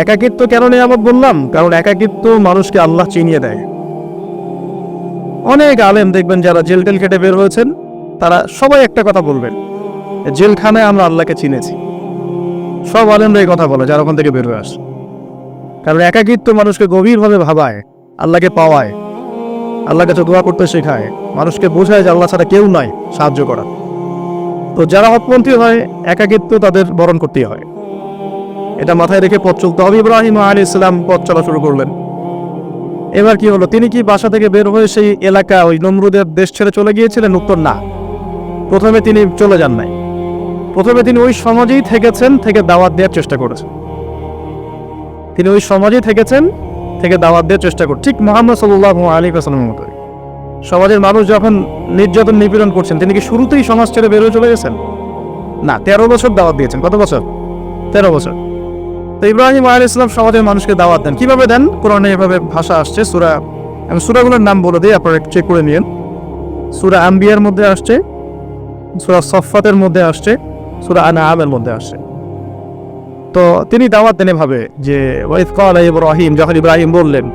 একাকিত্ব কেন নিয়ামত বললাম? কারণ একাকিত্ব মানুষকে আল্লাহ চিনিয়ে দেয়। অনেক আলেম দেখবেন যারা জেল টেল কেটে বের হয়েছেন, তারা সবাই একটা কথা বলবেন, জেলখানায় আমরা আল্লাহকে চিনেছি। সব আলেমরা এই কথা বলে যারা ওখান থেকে বের হয়ে আসে। কারণ একাকিত্ব মানুষকে গভীরভাবে ভাবায়, আল্লাহকে পাওয়ায়, আল্লাহর কাছে দোয়া করতে শেখায়, মানুষকে বোঝায় যে আল্লাহ ছাড়া কেউ নাই সাহায্য করার। তো যারা হকপন্থী হয়, একাকিত্ব তাদের বরণ করতেই হয়। এটা মাথায় রেখে পথ চলতে হবে। ইব্রাহিম আলাইহিস সালাম পথ চলা শুরু করলেন। এবার কি হলো? তিনি কি বাসা থেকে বের হয়ে সেই এলাকা, ওই নমরুদের দেশ ছেড়ে চলে গিয়েছিলেন? উত্তর না। প্রথমে তিনি চলে যান নাই। প্রথমে তিনি ওই সমাজেই থেকেছেন, থেকে দাওয়াত দেওয়ার চেষ্টা করেছেন। তিনি ওই সমাজেই থেকেছেন, থেকে দাওয়াত দেওয়ার চেষ্টা করেন, ঠিক মুহাম্মদ সাল্লাল্লাহু আলাইহি ওয়াসাল্লামের মতো। সমাজের মানুষ যখন নির্যাতন নিপীড়ন করছেন, তিনি কি শুরুতেই সমাজ ছেড়ে বের হয়ে চলে গেছেন? না, 13 বছর দাওয়াত দিয়েছেন। কত বছর? 13 বছর। তো ইব্রাহিম আলাইহিস সালাম সমাজের মানুষকে দাওয়াত দেন। কিভাবে দেন? কোরআনে এভাবে ভাষা আসছে। আমি সূরাগুলোর নাম বলে দিই, আপনারা চেক করে নিন। সূরা আম্বিয়ার মধ্যে আসছে, সূরা সফফাতের মধ্যে আসছে, সূরা আনআমের মধ্যে আসছে। তো তিনি দাওয়াত দেন এভাবে যে, ওয়াইদ ক্বালা ইব্রাহিম, যখন ইব্রাহিম বললেন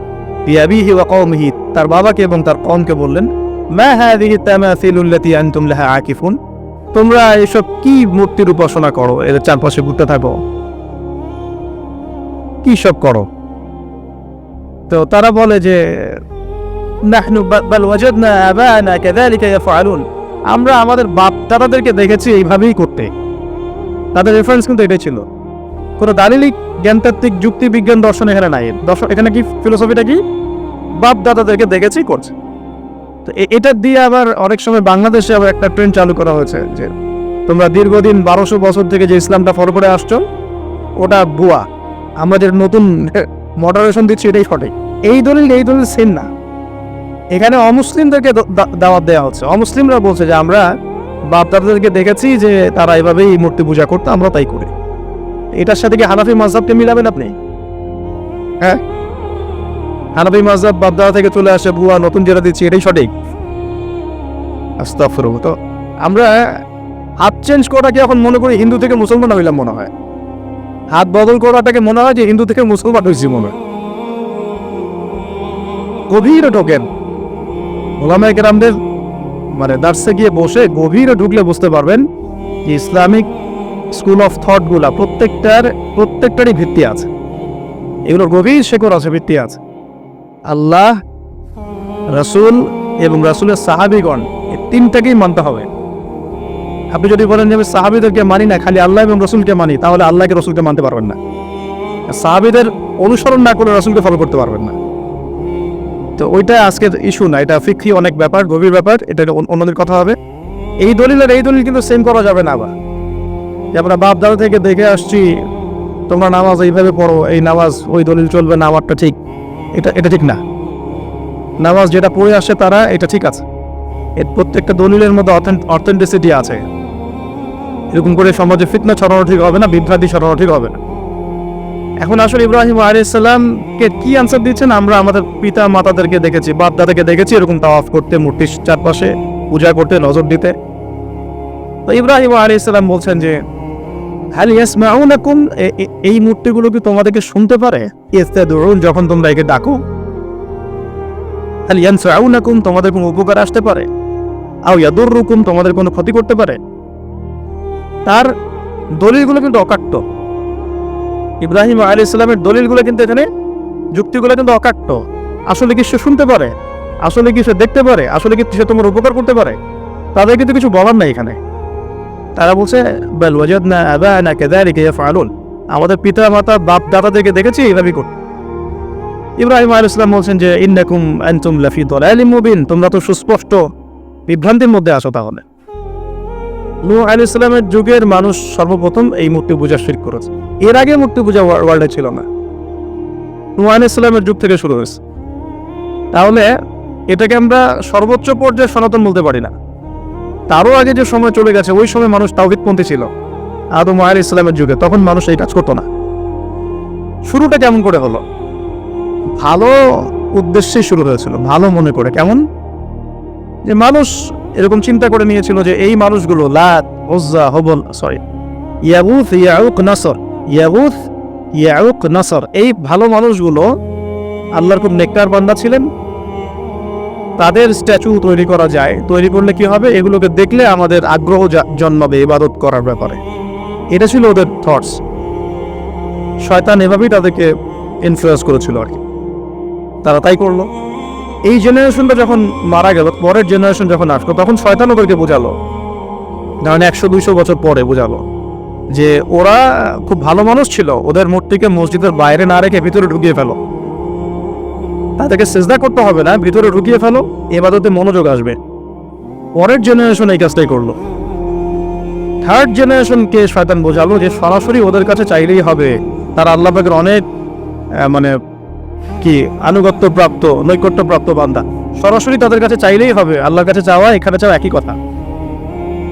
বিআবিহি ওয়া কওমিহি, তার বাবাকে এবং তার কওমকে বললেন, মা হাযিহি তামাসিলুল্লাতী আনতুম লাহা আকিফুন, তোমরা এসব কি মূর্তির উপাসনা করো, এর চারপাশে ঘুরতে থাকো, কি সব করো? তো তারা বলে যে, নাহনু বাল ওয়াজাদনা আবানা কাযালিকা ইয়াফআলুন, আমরা আমাদের বাপ দাদাদেরকে দেখেছি এইভাবেই করতে। তাদের রেফারেন্স কিন্তু এটাই ছিল। কোনো দালিলিক জ্ঞানতাত্ত্বিক যুক্তি বিজ্ঞান দর্শন এখানে নাই। দর্শন এখানে কি, ফিলোসফিটা কি? বাপ দাদাদেরকে দেখেছি করছে। তো এটা দিয়ে আবার অনেক সময় বাংলাদেশে আবার একটা ট্রেন্ড চালু করা হয়েছে যে, তোমরা দীর্ঘদিন 1200 বছর থেকে যে ইসলামটা ফলো করে আসছো, ওটা ভুয়া, আমরা যে নতুন মডারেশন দিচ্ছি এটাই সঠিক। এই দলিল সেম না। এখানে অমুসলিমদেরকে দাওয়াত দেওয়া হচ্ছে। অমুসলিমরা বলছে যে আমরা বাপ দাদাদেরকে দেখেছি যে তারা এভাবেই মূর্তি পূজা করতো, আমরা তাই করি। এটার সাথে কি হানাফি মাযহাবকে মিলাবেন আপনি? হ্যাঁ, হানাফি মাযহাব বাপ দাদা থেকে চলে আসে, ভুয়া, নতুন যেটা দিচ্ছি এটাই সঠিক। আস্তাগফিরুল্লাহ। তো আমরা হাত চেঞ্জ করাটাকে এখন মনে করি হিন্দু থেকে মুসলমান হইলাম মনে হয়। হাত বদল করাটাকে মনে হয় যে হিন্দু থেকে মুসলমান হয়েছি মনে হয়। গভীরে ঢোকেন, ওলামায়ে কেরামদের মানে দার্সে গিয়ে বসে গভীরে ঢুকলে বুঝতে পারবেন যে ইসলামিক স্কুল অফ থট গুলা প্রত্যেকটারই ভিত্তি আছে। এগুলোর গভীর শেকড় আছে, ভিত্তি আছে। আল্লাহ, রাসূল এবং রাসূলের সাহাবীগণ, এই তিনটাকেই মানতে হবে। আপনি যদি বলেন যে আমি সাহাবীদেরকে মানি না, খালি আল্লাহ এবং রাসূলকে মানি, তাহলে আল্লাহকে রাসূলকে মানতে পারবেন না। সাহাবীদের অনুসরণ না করে রাসূলকে ফলো করতে পারবেন না। তো ওইটা আজকের ইস্যু না, এটা ফিকহি অনেক ব্যাপার, গভীর ব্যাপার, এটা অন্যদের কথা হবে। এই দলিল কিন্তু সেম করা যাবে না। আবার যে আমরা বাপ দাদা থেকে দেখে আসছি, তোমরা নামাজ এইভাবে পড়ো, এই নামাজ ওই দলিল চলবে না, আমারটা ঠিক, এটা ঠিক না। নামাজ যেটা পড়ে আসে তারা, এটা ঠিক আছে। এর প্রত্যেকটা দলিলের মধ্যে অথেন্টিসিটি আছে। এরকম করে সমাজে ফিতনা ছড়ানো ঠিক হবে না, বিভ্রান্তি ছড়ানো ঠিক হবে না। এখন আসলে ইব্রাহিম আলাইহিস সালামকে কি আনসার দিচ্ছেন? আমরা আমাদের পিতা মাতাদেরকে দেখেছি, বাপ দাদাকে দেখেছি এরকম তাওয়াফ করতে, মূর্তির চারপাশে পূজা করতে, নজর দিতে। তো ইব্রাহিম আলাইহিস সালাম বলছেন যে, হাল ইয়াসমাউনাকুম, এই মূর্তিগুলো কি তোমাদেরকে শুনতে পারে? ইস্তাদউন, যখন তোমরা একে ডাকো। হাল ইয়ানফাউনাকুম, তোমাদের কোনো উপকার আসতে পারে? আও ইয়াদুররুকুম, তোমাদের কোনো ক্ষতি করতে পারে? তার দলিলগুলো কিন্তু অকাট্য। ইব্রাহিম আলাইহিস সালামের দলিলগুলো কিন্তু এখানে, যুক্তিগুলো কিন্তু অকাট্য। আসলে কি সে শুনতে পারে? আসলে কি সে দেখতে পারে? আসলে কি সে তোমার উপকার করতে পারে? তাদের কিন্তু কিছু বলার নাই এখানে। তারা বলছে, বাল ওয়াজাদনা আবানা কাযালিকা ইয়াফআলুন, আমাদের পিতা মাতা বাপ দাদাদেরকে দেখেছি এইভাবেই করতে। ইব্রাহিম আলাইহিস সালাম বলছেন যে, ইন্নাকুম আনতুম লাফি দালালিম মুবিন, তোমরা তো সুস্পষ্ট বিভ্রান্তির মধ্যে আছো। তাহলে নূহ আলাইহিস সালামের যুগের মানুষ সর্বপ্রথম এই মূর্তি পূজা শিরক করেছে। এর আগে মূর্তি পূজা ওয়ার্ল্ডে ছিল না, নূহ আলাইহিস সালামের যুগ থেকে শুরু হয়েছে। তাহলে এটাকে আমরা সর্বোচ্চ পর্যায়ে সনাতন বলতে পারি না। তারও আগে যে সময় চলে গেছে, ওই সময় মানুষ তাওহীদপন্থী ছিল। আদম আলাইহিস সালামের যুগে তখন মানুষ এই কাজ করতো না। শুরুটা কেমন করে হলো? ভালো উদ্দেশ্যে শুরু হয়েছিল, ভালো মনে করে। কেমন? যে মানুষ এরকম চিন্তা করে নিয়েছিল যে এই মানুষগুলো লাত, উজ্জা, হবল, ইয়াগুথ, ইয়াউক, নাসর, ইয়াগুথ ইয়াউক, নাসর, এই ভালো মানুষগুলো আল্লাহর খুব নেককার বান্দা ছিলেন। তাদের স্ট্যাচু তৈরি করা যায়, তৈরি করলে কি হবে, এগুলোকে দেখলে আমাদের আগ্রহ জন্মাবে ইবাদত করার ব্যাপারে। এটা ছিল ওদের থটস। শয়তান এভাবেই তাদেরকে ইনফ্লুয়েন্স করেছিল আর কি, তারা তাই করলো। এই জেনারেশনটা যখন মারা গেল, পরের জেনারেশন যখন আসলো, তখন শয়তান ওদেরকে বোঝালো, ধরেন 100-200 বছর পরে বোঝালো যে ওরা খুব ভালো মানুষ ছিল, ওদের মূর্তিকে মসজিদের বাইরে না রেখে ভিতরে ঢুকিয়ে ফেলো, তাদেরকে সিজদা করতে হবে না, ভিতরে ঢুকিয়ে ফেলো, ইবাদতে মনোযোগ আসবে। পরের জেনারেশন এই কাজটাই করলো। থার্ড জেনারেশনকে শয়তান বোঝালো যে সরাসরি ওদের কাছে চাইলেই হবে, তারা আল্লাহ পাকের অনেক মানে কি আনুগত্য প্রাপ্ত, নৈকট্য প্রাপ্ত বান্দা, সরাসরি তাদের কাছে চাইলেই হবে। আল্লাহর কাছে চাওয়া এখানে চাওয়া একই কথা,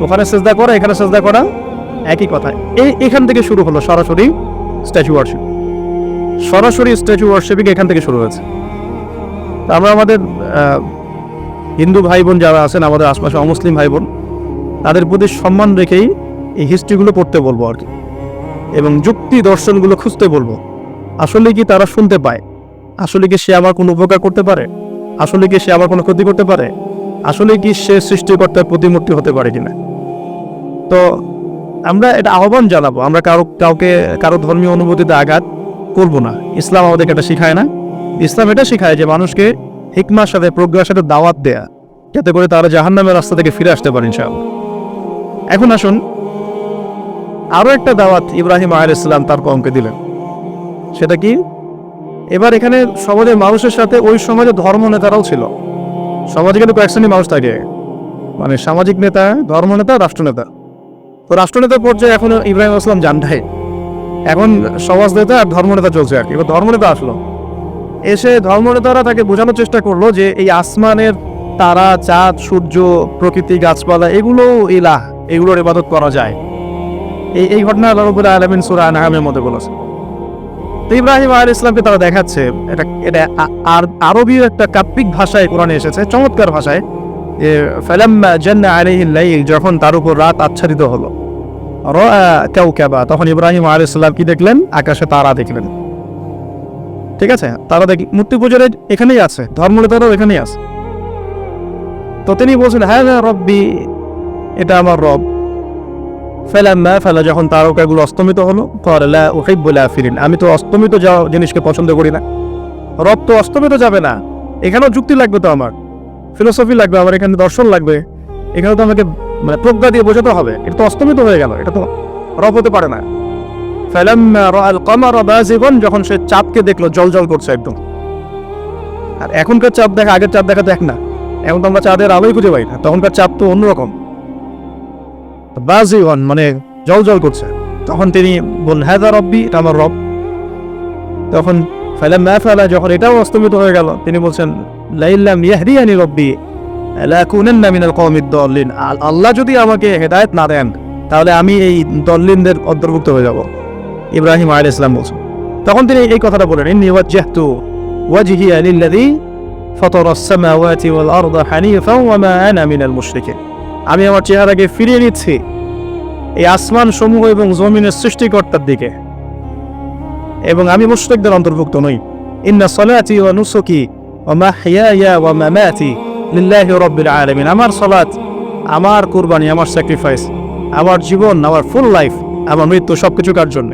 ওখানে সিজদা করা এখানে সিজদা করা একই কথা। এখান থেকে শুরু হলো সরাসরি স্ট্যাচু ওয়ার্শিপ। সরাসরি স্ট্যাচু ওয়ার্শিপিং এখান থেকে শুরু হয়েছে। আমরা আমাদের হিন্দু ভাই বোন যারা আছেন, আমাদের আশপাশে অমুসলিম ভাই বোন, তাদের প্রতি সম্মান রেখেই এই হিস্ট্রিগুলো পড়তে বলবো আর কি, এবং যুক্তি দর্শনগুলো খুঁজতে বলবো। আসলে কি তারা শুনতে পায়? আসলে কি সে আমার কোনো উপকার করতে পারে? আসলে কি সে আমার কোনো ক্ষতি করতে পারে? আসলে কি সে সৃষ্টিকর্তার প্রতিমূর্তি হতে পারে কিনা? তো আমরা এটা আহ্বান জানাবো, আমরা কারো ধর্মীয় অনুভূতিতে আঘাত করব না। ইসলাম আমাদেরকে এটা শিখায় না। ইসলাম এটা শিখায় যে মানুষকে হিকমার সাথে, প্রজ্ঞার সাথে দাওয়াত দেয়া, যাতে করে তারা জাহান্নামের রাস্তা থেকে ফিরে আসতে পারে ইনশাআল্লাহ। এখন আসুন, আরো একটা দাওয়াত ইব্রাহিম আলাইহিস সালাম তার কওমকে দিলেন। সেটা কি? এবার এখানে সমাজের মানুষের সাথে ওই সমাজে ধর্ম নেতারাও ছিল। সমাজে কিন্তু কয়েক শ্রেণীর মানুষ থাকে, মানে সামাজিক নেতা, ধর্মনেতা, রাষ্ট্রনেতা। তো রাষ্ট্রনেতার পর্যায়ে এখন ইব্রাহিম আসলাম জান্ডায়, এখন সমাজ নেতা আর ধর্মনেতা চলছে আর কি। এবার ধর্মনেতা আসলো, এসে ধর্মনেতারা তাকে বোঝানোর চেষ্টা করলো যে এই আসমানের তারা, চাঁদ, সূর্য, প্রকৃতি, গাছপালা, এগুলো ইলাহ, এগুলোর ইবাদত করা যায়। এই ঘটনা আল্লাহ রাব্বুল আলামিন সূরা আনআমের মধ্যে বলেছে। তো ইব্রাহিম আলাইহিস সালামকে তারা দেখাচ্ছে, এটা আরবীয় একটা কাব্যিক ভাষায় কোরআনে এসেছে, চমৎকার ভাষায়, যে ফালাম্মা জান্না আলাইহিল লাইল, যখন তার উপর রাত আচ্ছাদিত হলো, রাআ কাওকাবা, তখন ইব্রাহিম আলাইহিস সালাম কি দেখলেন? আকাশে তারা দেখলেন। ঠিক আছে, তারা মূর্তি পূজার এখানেই আছে, ধর্মনেতারাও এখানেই আছে। তো তিনি বলছেন, হ্যাঁ রব্বি, এটা আমার রব। ফালা, যখন তারকাগুলো অস্তমিত হলো, ক্বালা লা উহিব্বুল আফিলিন, আমি তো অস্তমিত যাওয়া জিনিসকে পছন্দ করি না। রব তো অস্তমিত যাবে না, এখানেও যুক্তি লাগবে, তো আমার ফিলোসফি লাগবে, আমার এখানে দর্শন লাগবে, এখানে তো আমাকে মানে প্রজ্ঞা দিয়ে বোঝাতে হবে। এটা তো অস্তমিত হয়ে গেল, এটা তো রব হতে পারে না। ফালাম্মা রাআল কামারা বাযিগান, যখন সে চাঁদকে দেখলো জলজল করছে একদম। আর এখনকার চাঁদ দেখা আগের চাঁদ দেখা তো এক না, এখন তো আমরা চাঁদের আলোই খুঁজে পাই না, তখনকার চাঁদ তো অন্যরকম। বাযিগান মানে জলজল করছে। তখন তিনি বললেন, হাযা রব্বি, এটা আমার রব। তখন ফালাম্মা ফালা, যখন এটাও অস্তমিত হয়ে গেল, তিনি বলছেন, লাইল্লাম ইয়াহদিয়ানি রব্বি লাকুনান্না মিনাল কওমিদ দাল্লিন, আল্লাহ যদি আমাকে হেদায়েত না দেন, তাহলে আমি এই দল্লিনদের অন্তর্ভুক্ত হয়ে যাব। ইব্রাহিম আলাইহিস সালাম বলছেন। তখন তিনি এই কথাটা বলেন, ইন্নী ওয়াজ্জাহতু ওয়াজহিয়া লিল্লাযী ফাতারাস সামাওয়াতি ওয়াল আরদা হানিফান ওয়া মা আনা মিনাল মুশরিকিন, আমি আমার চেহারাকে ফিরিয়ে নিচ্ছি এই আসমান সমূহ এবং জমিনের সৃষ্টিকর্তার দিকে, এবং আমি মুশরিকদের অন্তর্ভুক্ত নই। ইন্না সলাতি ওয়া নুসুকি ওয়া মাহইয়ায়া ওয়া মামাতি লিল্লাহি রাব্বিল আলামিন, আমার সালাত, আমার কুরবানি, আমার স্যাক্রিফাইস, আমার জীবন, আমার ফুল লাইফ, আমার মৃত্যু, সবকিছু কার জন্য?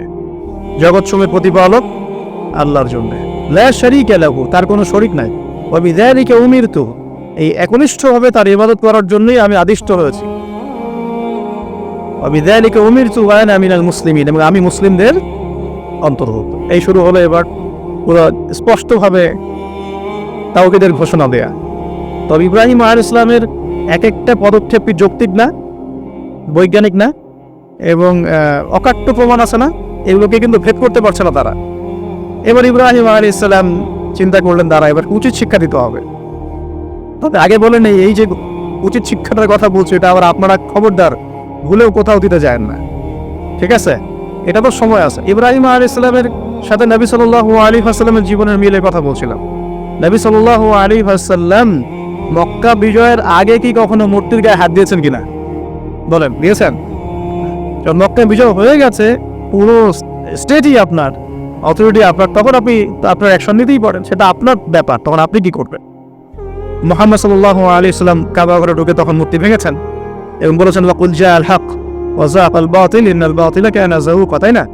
জগৎ সমূহের প্রতিপালক আল্লাহর জন্য। লা শারীকা লাহু, তার কোনো শরীক নাই। ওয়া বিযালিকা উমিরতু, এই একনিষ্ঠভাবে তার ইবাদত করার জন্যই আমি আদিষ্ট হয়েছি। ওয়া বিযালিকা উমিরতু ওয়া আনা মিনাল মুসলিমিন, এবং আমি মুসলিমদের অন্তর্ভুক্ত। এই শুরু হলো এবার পুরো স্পষ্টভাবে তাওহীদের ঘোষণা দেয়া। তবে ইব্রাহিম আলাইহিস সালামের এক একটা পদক্ষেপই যৌক্তিক না, বৈজ্ঞানিক না, এবং অকাট্য প্রমাণ আছে না, এগুলোকে কিন্তু ভেদ করতে পারছে না তারা। এবার ইব্রাহিম আলাইহিস সালাম চিন্তা করলেন, তারা এবার উচিত শিক্ষা দিতে হবে। তবে আগে বলেন, এই যে উচিত শিক্ষাটার কথা বলছি, এটা আবার আপনারা খবরদার ভুলেও কোথাও দিতে যায় না, ঠিক আছে? এটা তো সময় আছে। ইব্রাহিম আলাইহিস সালামের সাথে নবী সাল্লাল্লাহু আলাইহি ওয়াসাল্লামের জীবনের মিলের কথা বলছিলাম। নবী সাল্লাল্লাহু আলাইহি ওয়াসাল্লাম মক্কা বিজয়ের আগে কি কখনো মূর্তির গায়ে হাত দিয়েছেন কিনা? বলেন, দিয়েছেন? যখন মক্কা বিজয় হয়ে গেছে, পুরো স্টেটই আপনার অথরিটি আপনার, তখন আপনি আপনার অ্যাকশন নিতেই পারেন, সেটা আপনার ব্যাপার, তখন আপনি কি করবেন। মুহাম্মদ সাল্লাল্লাহু আলাইহি সাল্লাম কাবা ঘরে ঢুকে তখন মূর্তি ভেঙেছেন এবং বলেছেন ওয়াকুল জাআল হক ওয়া যাকাল বাতিল ইন্নাল বাতিলা কানা যাহুকা, তাই না?